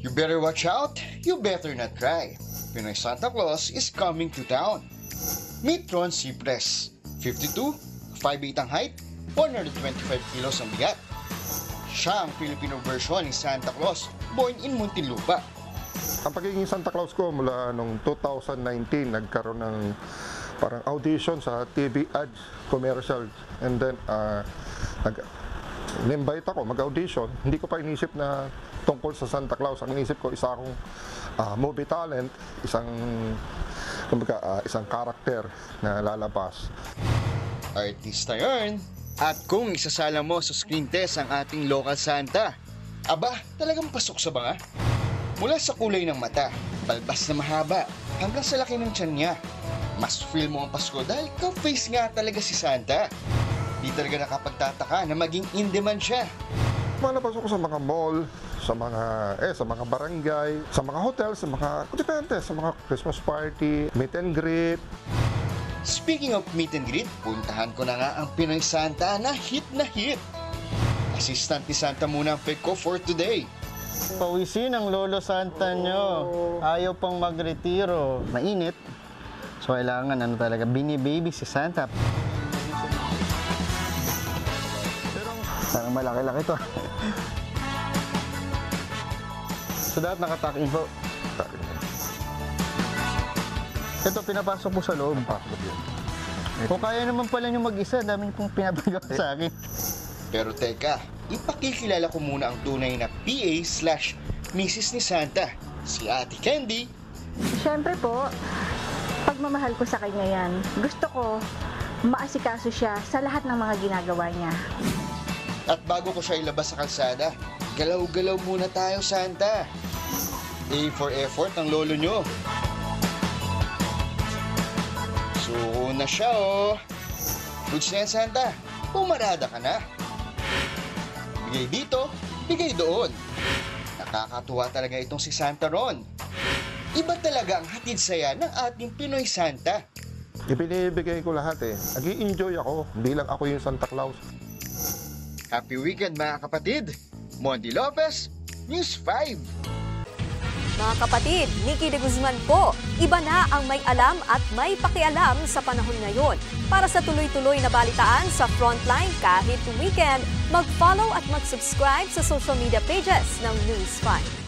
You better watch out, you better not cry. Pinoy Santa Claus is coming to town. Meet Ron Cipres, 52, 5'8 ang height, 125 kilos ang bigat. Siya ang Filipino version ni Santa Claus, born in Muntinlupa. Ang pagiging Santa Claus ko mula noong 2019, nagkaroon ng parang audition sa TV ads, commercial. And then, in-invite ako mag-audition. Hindi ko pa inisip na tungkol sa Santa Claus. Ang inisip ko, isa akong movie talent, isang karakter na lalabas. Artista yun. At kung isasala mo sa screen test ang ating local Santa, aba, talagang pasok sa banga. Mula sa kulay ng mata, balbas na mahaba, hanggang sa laki ng tiyan niya. Mas feel mo ang Pasko dahil ka-face nga talaga si Santa. Di talaga nakapagtataka na maging in-demand siya. Malabas ako sa mga mall, sa mga barangay, sa mga hotel, sa mga depende, sa mga Christmas party, meet and greet. Speaking of meet and greet, puntahan ko na nga ang Pinoy Santa na hit. Assistant ni Santa muna ang pick ko for today. Pawisin ang Lolo Santa nyo. Ayaw pang magretiro. Mainit. So kailangan talaga, bini-baby si Santa. Parang malaki-laki to. So dapat naka-tuck in po. Ito, pinapasok po sa loob. Kung kaya naman pala nyo mag-isa, dami nyo pong pinapagawa sa akin. Pero teka, ipakikilala ko muna ang tunay na PA/Mrs. ni Santa, si Ate Candy. Siyempre po, pagmamahal ko sa kanya yan. Gusto ko maasikaso siya sa lahat ng mga ginagawa niya. At bago ko siya ilabas sa kalsada, galaw-galaw muna tayo, Santa. A for effort ang lolo nyo. Suko na siya, oh. Goods na yan, Santa. Pumarada ka na. Bigay dito, bigay doon. Nakakatuwa talaga itong si Santa Ron. Iba talaga ang hatid saya ng ating Pinoy Santa. Ibinibigay ko lahat eh. Nag-i-enjoy ako bilang ako yung Santa Claus. Happy weekend mga kapatid. Monty Lopez, News 5. Mga kapatid, Nikki de Guzman po. Iba na ang may alam at may pakialam sa panahon ngayon. Para sa tuloy-tuloy na balitaan sa Frontline kahit weekend, mag-follow at mag-subscribe sa social media pages ng News 5.